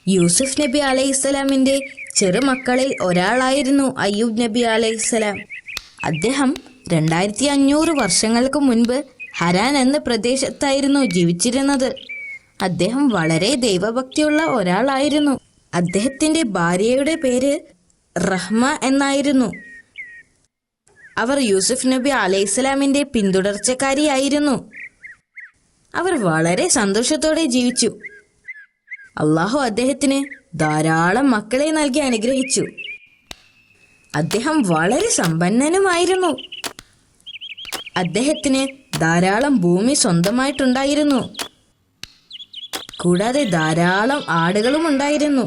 യൂസുഫ് നബി അലൈഹിസ്സലാമിൻ്റെ ചെറുമക്കളിൽ ഒരാളായിരുന്നു അയ്യൂബ് നബി അലൈഹിസ്സലാം. അദ്ദേഹം 2500 വർഷങ്ങൾക്ക് മുൻപ് ഹരാൻ എന്ന പ്രദേശത്തായിരുന്നു ജീവിച്ചിരുന്നത്. അദ്ദേഹം വളരെ ദൈവഭക്തിയുള്ള ഒരാളായിരുന്നു. അദ്ദേഹത്തിൻ്റെ ഭാര്യയുടെ പേര് റഹ്മ എന്നായിരുന്നു. അവർ യൂസുഫ് നബി അലൈഹിസ്സലാമിൻ്റെ പിന്തുടർച്ചക്കാരിയായിരുന്നു. അവർ വളരെ സന്തോഷത്തോടെ ജീവിച്ചു. അള്ളാഹു അദ്ദേഹത്തിന് ധാരാളം മക്കളെ നൽകി അനുഗ്രഹിച്ചു. അദ്ദേഹം വളരെ സമ്പന്നനുമായിരുന്നു. അദ്ദേഹത്തിന് ധാരാളം ഭൂമി സ്വന്തമായിട്ടുണ്ടായിരുന്നു. കൂടാതെ ധാരാളം ആടുകളും ഉണ്ടായിരുന്നു.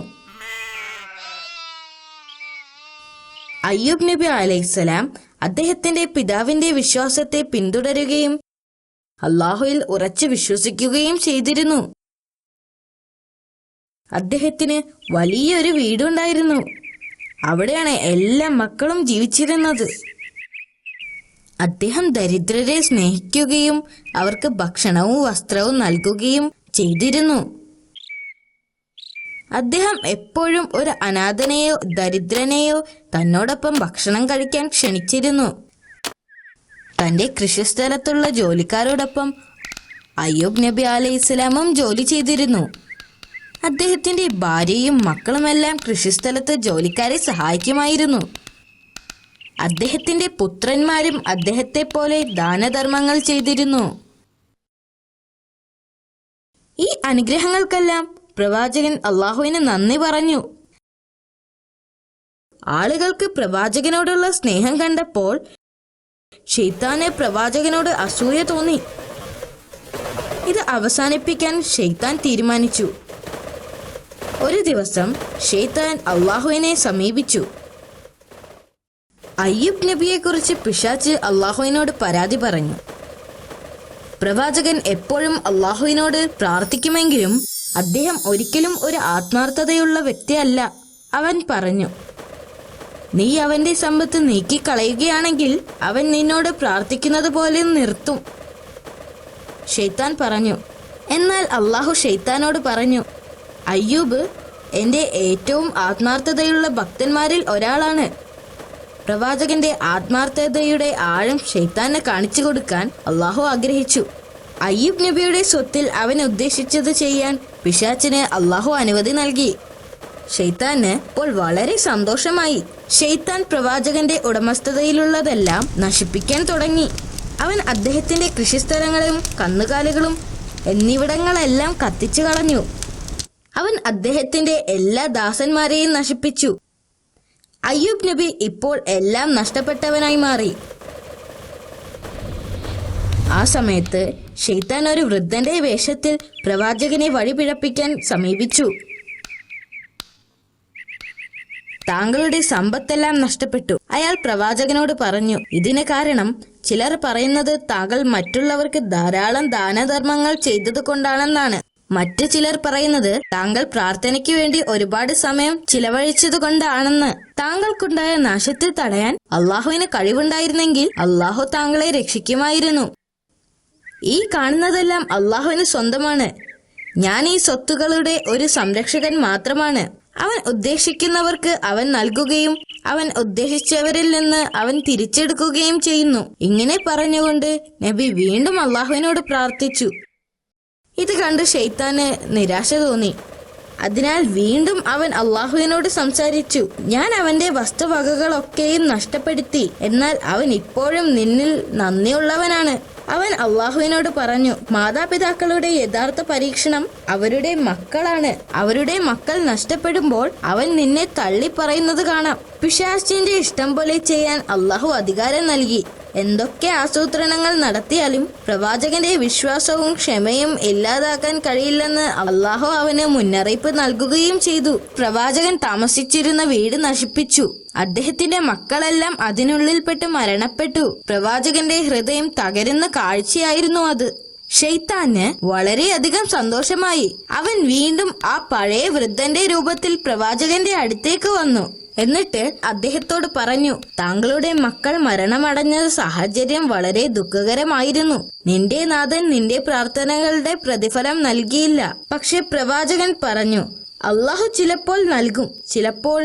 അയ്യൂബ് നബി അലൈഹിസ്സലാം അദ്ദേഹത്തിന്റെ പിതാവിന്റെ വിശ്വാസത്തെ പിന്തുടരുകയും അള്ളാഹുവിൽ ഉറച്ചു വിശ്വസിക്കുകയും ചെയ്തിരുന്നു. അദ്ദേഹത്തിന് വലിയൊരു വീടുണ്ടായിരുന്നു. അവിടെയാണ് എല്ലാ മക്കളും ജീവിച്ചിരുന്നത്. അദ്ദേഹം ദരിദ്രരെ സ്നേഹിക്കുകയും അവർക്ക് ഭക്ഷണവും വസ്ത്രവും നൽകുകയും ചെയ്തിരുന്നു. അദ്ദേഹം എപ്പോഴും ഒരു അനാഥനെയോ ദരിദ്രനെയോ തന്നോടൊപ്പം ഭക്ഷണം കഴിക്കാൻ ക്ഷണിച്ചിരുന്നു. തന്റെ കൃഷിസ്ഥലത്തുള്ള ജോലിക്കാരോടൊപ്പം അയ്യൂബ് നബി അലൈഹിസ്സലാമും ജോലി ചെയ്തിരുന്നു. അദ്ദേഹത്തിന്റെ ഭാര്യയും മക്കളുമെല്ലാം കൃഷിസ്ഥലത്ത് ജോലിക്കാരെ സഹായിക്കുമായിരുന്നു. അദ്ദേഹത്തിന്റെ പുത്രന്മാരും അദ്ദേഹത്തെ പോലെ ദാനധർമ്മങ്ങൾ ചെയ്തിരുന്നു. ഈ അനുഗ്രഹങ്ങൾക്കെല്ലാം പ്രവാചകൻ അള്ളാഹുവിന് നന്ദി പറഞ്ഞു. ആളുകൾക്ക് പ്രവാചകനോടുള്ള സ്നേഹം കണ്ടപ്പോൾ ശൈത്താന് പ്രവാചകനോട് അസൂയ തോന്നി. ഇത് അവസാനിപ്പിക്കാൻ ശൈത്താൻ തീരുമാനിച്ചു. ഒരു ദിവസം ശൈത്താൻ അള്ളാഹുവിനെ സമീപിച്ചു. അയ്യൂബ് നബിയെക്കുറിച്ച് പിശാച് അള്ളാഹുവിനോട് പരാതി പറഞ്ഞു. പ്രവാചകൻ എപ്പോഴും അള്ളാഹുവിനോട് പ്രാർത്ഥിക്കുമെങ്കിലും അദ്ദേഹം ഒരിക്കലും ഒരു ആത്മാർത്ഥതയുള്ള വ്യക്തിയല്ല. അവൻ പറഞ്ഞു, നീ അവന്റെ സമ്പത്ത് നീക്കിക്കളയുകയാണെങ്കിൽ അവൻ നിന്നോട് പ്രാർത്ഥിക്കുന്നത് പോലെ നിർത്തും. ശൈത്താൻ പറഞ്ഞു. എന്നാൽ അള്ളാഹു ശൈത്താനോട് പറഞ്ഞു, അയ്യൂബ് എൻ്റെ ഏറ്റവും ആത്മാർത്ഥതയുള്ള ഭക്തന്മാരിൽ ഒരാളാണ്. പ്രവാചകന്റെ ആത്മാർത്ഥതയുടെ ആഴം ശൈത്താനെ കാണിച്ചു കൊടുക്കാൻ അള്ളാഹു ആഗ്രഹിച്ചു. അയ്യൂബ് നബിയുടെ സ്വത്തിൽ അവൻ ഉദ്ദേശിച്ചത് ചെയ്യാൻ പിശാചിന് അള്ളാഹു അനുമതി നൽകി. ശൈത്താന് ഇപ്പോൾ വളരെ സന്തോഷമായി. ശൈത്താൻ പ്രവാചകന്റെ ഉടമസ്ഥതയിലുള്ളതെല്ലാം നശിപ്പിക്കാൻ തുടങ്ങി. അവൻ അദ്ദേഹത്തിന്റെ കൃഷിസ്ഥലങ്ങളും കന്നുകാലികളും എന്നിവിടങ്ങളെല്ലാം കത്തിച്ചു കളഞ്ഞു. അവൻ അദ്ദേഹത്തിന്റെ എല്ലാ ദാസന്മാരെയും നശിപ്പിച്ചു. അയ്യൂബ് നബി ഇപ്പോൾ എല്ലാം നഷ്ടപ്പെട്ടവനായി മാറി. ആ സമയത്ത് ശൈത്താൻ ഒരു വൃദ്ധന്റെ വേഷത്തിൽ പ്രവാചകനെ വഴിപിഴപ്പിക്കാൻ സമീപിച്ചു. താങ്കളുടെ സമ്പത്തെല്ലാം നഷ്ടപ്പെട്ടു. അയാൾ പ്രവാചകനോട് പറഞ്ഞു, ഇതിന് കാരണം ചിലർ പറയുന്നത് താങ്കൾ മറ്റുള്ളവർക്ക് ധാരാളം ദാനധർമ്മങ്ങൾ ചെയ്തത് കൊണ്ടാണെന്നാണ്. മറ്റു ചിലർ പറയുന്നത് താങ്കൾ പ്രാർത്ഥനയ്ക്ക് വേണ്ടി ഒരുപാട് സമയം ചിലവഴിച്ചത് കൊണ്ടാണെന്ന്. താങ്കൾക്കുണ്ടായ നാശത്തെ തടയാൻ അള്ളാഹുവിന് കഴിവുണ്ടായിരുന്നെങ്കിൽ അള്ളാഹു താങ്കളെ രക്ഷിക്കുമായിരുന്നു. ഈ കാണുന്നതെല്ലാം അള്ളാഹുവിന് സ്വന്തമാണ്. ഞാൻ ഈ സ്വത്തുക്കളുടെ ഒരു സംരക്ഷകൻ മാത്രമാണ്. അവൻ ഉദ്ദേശിക്കുന്നവർക്ക് അവൻ നൽകുകയും അവൻ ഉദ്ദേശിച്ചവരിൽ നിന്ന് അവൻ തിരിച്ചെടുക്കുകയും ചെയ്യുന്നു. ഇങ്ങനെ പറഞ്ഞുകൊണ്ട് നബി വീണ്ടും അള്ളാഹുവിനോട് പ്രാർത്ഥിച്ചു. ഇത് കണ്ട് ശൈത്താന് നിരാശ തോന്നി. അതിനാൽ വീണ്ടും അവൻ അള്ളാഹുവിനോട് സംസാരിച്ചു. ഞാൻ അവന്റെ വസ്തുവകകളൊക്കെയും നഷ്ടപ്പെടുത്തി, എന്നാൽ അവൻ ഇപ്പോഴും നിന്നിൽ നന്ദിയുള്ളവനാണ്. അവൻ അള്ളാഹുവിനോട് പറഞ്ഞു, മാതാപിതാക്കളുടെ യഥാർത്ഥ പരീക്ഷണം അവരുടെ മക്കളാണ്. അവരുടെ മക്കൾ നഷ്ടപ്പെടുമ്പോൾ അവൻ നിന്നെ തള്ളി പറയുന്നത് കാണാം. പിശാചിന്റെ ഇഷ്ടം പോലെ ചെയ്യാൻ അള്ളാഹു അധികാരം നൽകി. എന്തൊക്കെ ആസൂത്രണങ്ങൾ നടത്തിയാലും പ്രവാചകന്റെ വിശ്വാസവും ക്ഷമയും ഇല്ലാതാക്കാൻ കഴിയില്ലെന്ന് അള്ളാഹു അവന് മുന്നറിയിപ്പ് നൽകുകയും ചെയ്തു. പ്രവാചകൻ താമസിച്ചിരുന്ന വീട് നശിപ്പിച്ചു. അദ്ദേഹത്തിന്റെ മക്കളെല്ലാം അതിനുള്ളിൽപ്പെട്ട് മരണപ്പെട്ടു. പ്രവാചകന്റെ ഹൃദയം തകരുന്ന കാഴ്ചയായിരുന്നു അത്. ശൈത്താന് വളരെയധികം സന്തോഷമായി. അവൻ വീണ്ടും ആ പഴയ വൃദ്ധന്റെ രൂപത്തിൽ പ്രവാചകന്റെ അടുത്തേക്ക് വന്നു. എന്നിട്ട് അദ്ദേഹത്തോട് പറഞ്ഞു, താങ്കളുടെ മക്കൾ മരണമടഞ്ഞ സാഹചര്യം വളരെ ദുഃഖകരമായിരുന്നു. നിന്റെ നാഥൻ നിന്റെ പ്രാർത്ഥനകളുടെ പ്രതിഫലം നൽകിയില്ല. പക്ഷെ പ്രവാചകൻ പറഞ്ഞു, അള്ളാഹു ചിലപ്പോൾ നൽകും, ചിലപ്പോൾ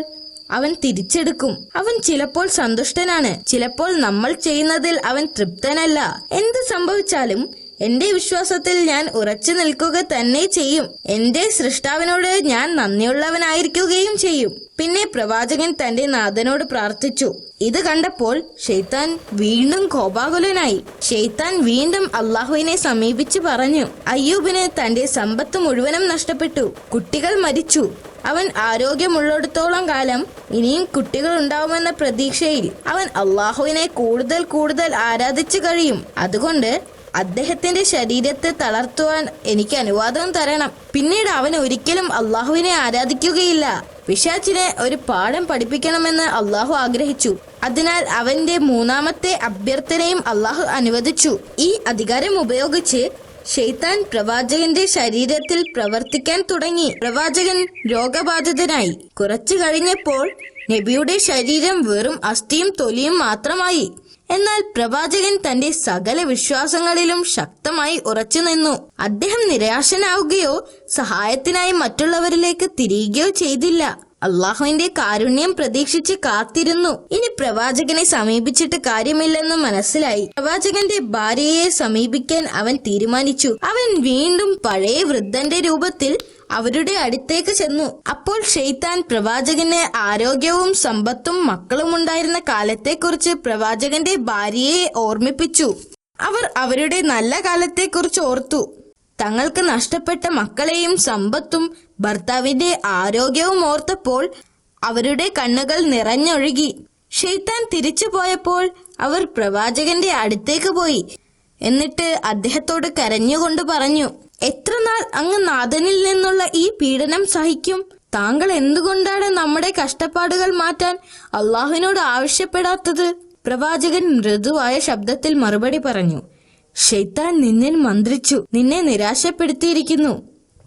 അവൻ തിരിച്ചെടുക്കും. അവൻ ചിലപ്പോൾ സന്തുഷ്ടനാണ്, ചിലപ്പോൾ നമ്മൾ ചെയ്യുന്നതിൽ അവൻ തൃപ്തനല്ല. എന്ത് സംഭവിച്ചാലും എന്റെ വിശ്വാസത്തിൽ ഞാൻ ഉറച്ചു നിൽക്കുക തന്നെ ചെയ്യും. എന്റെ സൃഷ്ടാവിനോട് ഞാൻ നന്ദിയുള്ളവനായിരിക്കുകയും ചെയ്യും. പിന്നെ പ്രവാചകൻ തന്റെ നാഥനോട് പ്രാർത്ഥിച്ചു. ഇത് കണ്ടപ്പോൾ ശൈത്താൻ വീണ്ടും കോപാകുലനായി. ശൈത്താൻ വീണ്ടും അള്ളാഹുവിനെ സമീപിച്ച് പറഞ്ഞു, അയ്യൂബിന് തന്റെ സമ്പത്ത് മുഴുവനും നഷ്ടപ്പെട്ടു, കുട്ടികൾ മരിച്ചു. അവൻ ആരോഗ്യമുള്ളിടത്തോളം കാലം ഇനിയും കുട്ടികൾ ഉണ്ടാവുമെന്ന പ്രതീക്ഷയിൽ അവൻ അള്ളാഹുവിനെ കൂടുതൽ കൂടുതൽ ആരാധിച്ചു കഴിയും. അതുകൊണ്ട് അദ്ദേഹത്തിന്റെ ശരീരത്തെ തളർത്തുവാൻ എനിക്ക് അനുവാദം തരണം. പിന്നീട് അവൻ ഒരിക്കലും അള്ളാഹുവിനെ ആരാധിക്കുകയില്ല. പിശാചിനെ ഒരു പാഠം പഠിപ്പിക്കണമെന്ന് അള്ളാഹു ആഗ്രഹിച്ചു. അതിനാൽ അവന്റെ മൂന്നാമത്തെ അഭ്യർത്ഥനയും അള്ളാഹു അനുവദിച്ചു. ഈ അധികാരം ഉപയോഗിച്ച് ശൈത്താൻ പ്രവാചകന്റെ ശരീരത്തിൽ പ്രവർത്തിക്കാൻ തുടങ്ങി. പ്രവാചകൻ രോഗബാധിതനായി. കുറച്ചു കഴിഞ്ഞപ്പോൾ നബിയുടെ ശരീരം വെറും അസ്ഥിയും തൊലിയും മാത്രമായി. എന്നാൽ പ്രവാചകൻ തന്റെ സകല വിശ്വാസങ്ങളിലും ശക്തമായി ഉറച്ചു നിന്നു. അദ്ദേഹം നിരാശനാവുകയോ സഹായത്തിനായി മറ്റുള്ളവരിലേക്ക് തിരിയുകയോ ചെയ്തില്ല. അള്ളാഹുവിന്റെ കാരുണ്യം പ്രതീക്ഷിച്ച് കാത്തിരുന്നു. ഇനി പ്രവാചകനെ സമീപിച്ചിട്ട് കാര്യമില്ലെന്ന് മനസ്സിലായി. പ്രവാചകന്റെ ഭാര്യയെ സമീപിക്കാൻ അവൻ തീരുമാനിച്ചു. അവൻ വീണ്ടും പഴയ വൃദ്ധന്റെ രൂപത്തിൽ അവരുടെ അടുത്തേക്ക് ചെന്നു. അപ്പോൾ ശൈത്താൻ പ്രവാചകന് ആരോഗ്യവും സമ്പത്തും മക്കളും ഉണ്ടായിരുന്ന കാലത്തെക്കുറിച്ച് പ്രവാചകന്റെ ഭാര്യയെ ഓർമ്മിപ്പിച്ചു. അവർ അവരുടെ നല്ല കാലത്തെക്കുറിച്ച് ഓർത്തു. തങ്ങൾക്ക് നഷ്ടപ്പെട്ട മക്കളെയും സമ്പത്തും ഭർത്താവിന്റെ ആരോഗ്യവും ഓർത്തപ്പോൾ അവരുടെ കണ്ണുകൾ നിറഞ്ഞൊഴുകി. ശൈത്താൻ തിരിച്ചു പോയപ്പോൾ അവർ പ്രവാചകന്റെ അടുത്തേക്ക് പോയി. എന്നിട്ട് അദ്ദേഹത്തോട് കരഞ്ഞുകൊണ്ട് പറഞ്ഞു, എത്ര നാൾ അങ്ങ് നാഥനിൽ നിന്നുള്ള ഈ പീഡനം സഹിക്കും? താങ്കൾ എന്തുകൊണ്ടാണ് നമ്മുടെ കഷ്ടപ്പാടുകൾ മാറ്റാൻ അള്ളാഹുവിനോട് ആവശ്യപ്പെടാത്തത്? പ്രവാചകൻ മൃദുവായ ശബ്ദത്തിൽ മറുപടി പറഞ്ഞു, ശൈത്താൻ നിന്നെ മന്ത്രിച്ചു, നിന്നെ നിരാശപ്പെടുത്തിയിരിക്കുന്നു.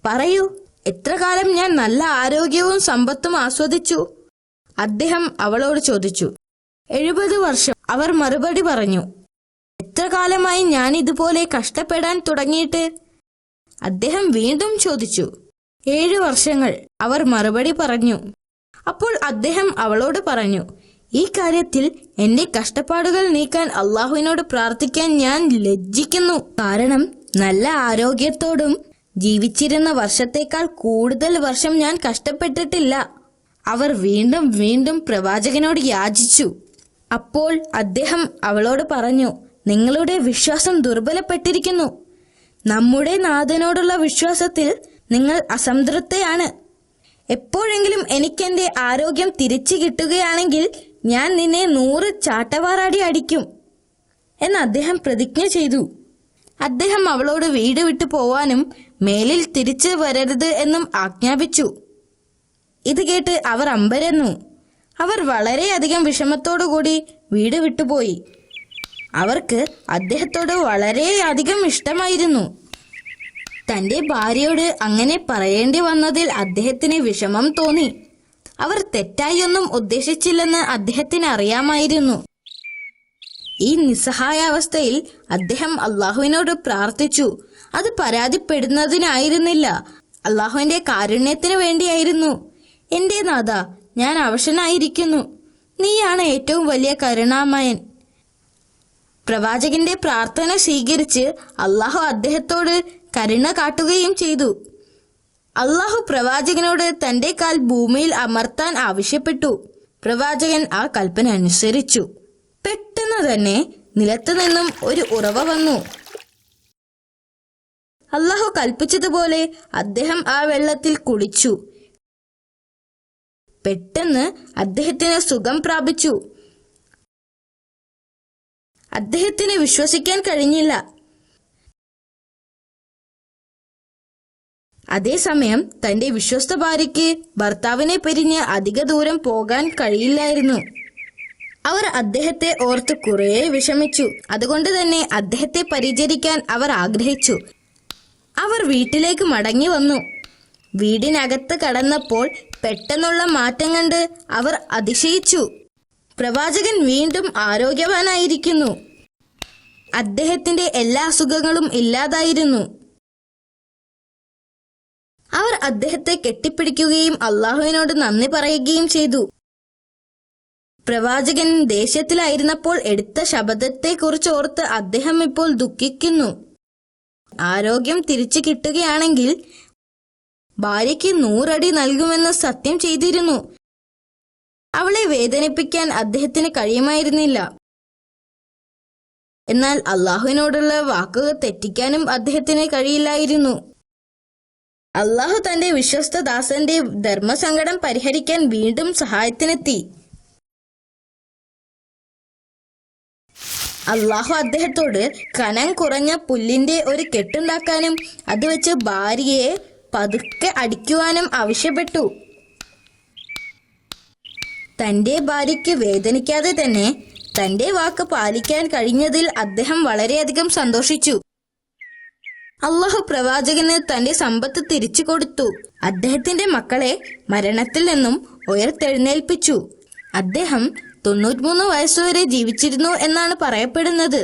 പറയൂ, എത്ര കാലം ഞാൻ നല്ല ആരോഗ്യവും സമ്പത്തും ആസ്വദിച്ചു? അദ്ദേഹം അവളോട് ചോദിച്ചു. 70 വർഷം, അവർ മറുപടി പറഞ്ഞു. എത്ര കാലമായി ഞാൻ ഇതുപോലെ കഷ്ടപ്പെടാൻ തുടങ്ങിയിട്ട്? അദ്ദേഹം വീണ്ടും ചോദിച്ചു. 7 വർഷങ്ങൾ, അവർ മറുപടി പറഞ്ഞു. അപ്പോൾ അദ്ദേഹം അവളോട് പറഞ്ഞു, ഈ കാര്യത്തിൽ എന്റെ കഷ്ടപ്പാടുകൾ നീക്കാൻ അള്ളാഹുവിനോട് പ്രാർത്ഥിക്കാൻ ഞാൻ ലജ്ജിക്കുന്നു. കാരണം നല്ല ആരോഗ്യത്തോടും ജീവിച്ചിരുന്ന വർഷത്തേക്കാൾ കൂടുതൽ വർഷം ഞാൻ കഷ്ടപ്പെട്ടിട്ടില്ല. അവർ വീണ്ടും വീണ്ടും പ്രവാചകനോട് യാചിച്ചു. അപ്പോൾ അദ്ദേഹം അവളോട് പറഞ്ഞു, നിങ്ങളുടെ വിശ്വാസം ദുർബലപ്പെട്ടിരിക്കുന്നു. നമ്മുടെ നാഥനോടുള്ള വിശ്വാസത്തിൽ നിങ്ങൾ അസംതൃപ്തയാണ്. എപ്പോഴെങ്കിലും എനിക്കെന്റെ ആരോഗ്യം തിരിച്ചു കിട്ടുകയാണെങ്കിൽ ഞാൻ നിന്നെ 100 ചാട്ടവാറടി അടിക്കും എന്ന് അദ്ദേഹം പ്രതിജ്ഞ ചെയ്തു. അദ്ദേഹം അവളോട് വീട് വിട്ടു പോവാനും മേലിൽ തിരിച്ചു വരരുത് എന്നും ആജ്ഞാപിച്ചു. ഇത് കേട്ട് അവർ അമ്പരന്നു. അവർ വളരെയധികം വിഷമത്തോടുകൂടി വീട് വിട്ടുപോയി. അവർക്ക് അദ്ദേഹത്തോട് വളരെയധികം ഇഷ്ടമായിരുന്നു. തന്റെ ഭാര്യയോട് അങ്ങനെ പറയേണ്ടി വന്നതിൽ അദ്ദേഹത്തിന് വിഷമം തോന്നി. അവർ തെറ്റായൊന്നും ഉദ്ദേശിച്ചില്ലെന്ന് അദ്ദേഹത്തിന് അറിയാമായിരുന്നു. ഈ നിസ്സഹായാവസ്ഥയിൽ അദ്ദേഹം അള്ളാഹുവിനോട് പ്രാർത്ഥിച്ചു. അത് പരാതിപ്പെടുന്നതിനായിരുന്നില്ല, അള്ളാഹുവിന്റെ കാരുണ്യത്തിന് വേണ്ടിയായിരുന്നു. എന്റെ നാഥ, ഞാൻ അവശനായിരിക്കുന്നു. നീയാണ് ഏറ്റവും വലിയ കരുണാമയൻ. പ്രവാചകന്റെ പ്രാർത്ഥന സ്വീകരിച്ച് അള്ളാഹു അദ്ദേഹത്തോട് കരുണ കാട്ടുകയും ചെയ്തു. അള്ളാഹു പ്രവാചകനോട് തന്റെ കാൽ ഭൂമിയിൽ അമർത്താൻ ആവശ്യപ്പെട്ടു. പ്രവാചകൻ ആ കൽപ്പന അനുസരിച്ചു. പെട്ടെന്ന് തന്നെ നിലത്തു നിന്നും ഒരു ഉറവ വന്നു. അള്ളാഹു കൽപ്പിച്ചതുപോലെ അദ്ദേഹം ആ വെള്ളത്തിൽ കുളിച്ചു. പെട്ടെന്ന് അദ്ദേഹത്തിന് സുഖം പ്രാപിച്ചു. അദ്ദേഹത്തിന് വിശ്വസിക്കാൻ കഴിഞ്ഞില്ല. അതേസമയം തന്റെ വിശ്വസ്ത ഭാര്യയ്ക്ക് ഭർത്താവിനെ പിരിഞ്ഞ് അധിക ദൂരം പോകാൻ കഴിയില്ലായിരുന്നു. അവർ അദ്ദേഹത്തെ ഓർത്ത് കുറേ വിഷമിച്ചു. അതുകൊണ്ട് തന്നെ അദ്ദേഹത്തെ പരിചരിക്കാൻ അവർ ആഗ്രഹിച്ചു. അവർ വീട്ടിലേക്ക് മടങ്ങി വന്നു. വീടിനകത്ത് കടന്നപ്പോൾ പെട്ടെന്നുള്ള മാറ്റം കണ്ട് അവർ അതിശയിച്ചു. പ്രവാചകൻ വീണ്ടും ആരോഗ്യവാനായിരിക്കുന്നു. അദ്ദേഹത്തിന്റെ എല്ലാ അസുഖങ്ങളും ഇല്ലാതായിരുന്നു. അവർ അദ്ദേഹത്തെ കെട്ടിപ്പിടിക്കുകയും അള്ളാഹുവിനോട് നന്ദി പറയുകയും ചെയ്തു. പ്രവാചകൻ ദേഷ്യത്തിലായിരുന്നപ്പോൾ എടുത്ത ശപഥത്തെക്കുറിച്ച് ഓർത്ത് അദ്ദേഹം ഇപ്പോൾ ദുഃഖിക്കുന്നു. ആരോഗ്യം തിരിച്ചു കിട്ടുകയാണെങ്കിൽ ഭാര്യയ്ക്ക് 100 അടി നൽകുമെന്ന് സത്യം ചെയ്തിരുന്നു. അവളെ വേദനിപ്പിക്കാൻ അദ്ദേഹത്തിന് കഴിയുമായിരുന്നില്ല. എന്നാൽ അള്ളാഹുവിനോടുള്ള വാക്കുകൾ തെറ്റിക്കാനും അദ്ദേഹത്തിന് കഴിയില്ലായിരുന്നു. അള്ളാഹു തന്റെ വിശ്വസ്ത ദാസന്റെ ധർമ്മസങ്കടം പരിഹരിക്കാൻ വീണ്ടും സഹായത്തിനെത്തി. അള്ളാഹു അദ്ദേഹത്തോട് കനം കുറഞ്ഞ പുല്ലിന്റെ ഒരു കെട്ടുണ്ടാക്കാനും അത് വെച്ച് ഭാര്യയെ പതുക്കെ അടിക്കുവാനും ആവശ്യപ്പെട്ടു. തന്റെ ഭാര്യയ്ക്ക് വേദനിക്കാതെ തന്നെ തന്റെ വാക്ക് പാലിക്കാൻ കഴിഞ്ഞതിൽ അദ്ദേഹം വളരെയധികം സന്തോഷിച്ചു. അള്ളാഹു പ്രവാചകന് തന്റെ സമ്പത്ത് തിരിച്ചു കൊടുത്തു. അദ്ദേഹത്തിന്റെ മക്കളെ മരണത്തിൽ നിന്നും ഉയർത്തെഴുന്നേൽപ്പിച്ചു. അദ്ദേഹം 93 വയസ്സുവരെ ജീവിച്ചിരുന്നു എന്നാണ് പറയപ്പെടുന്നത്.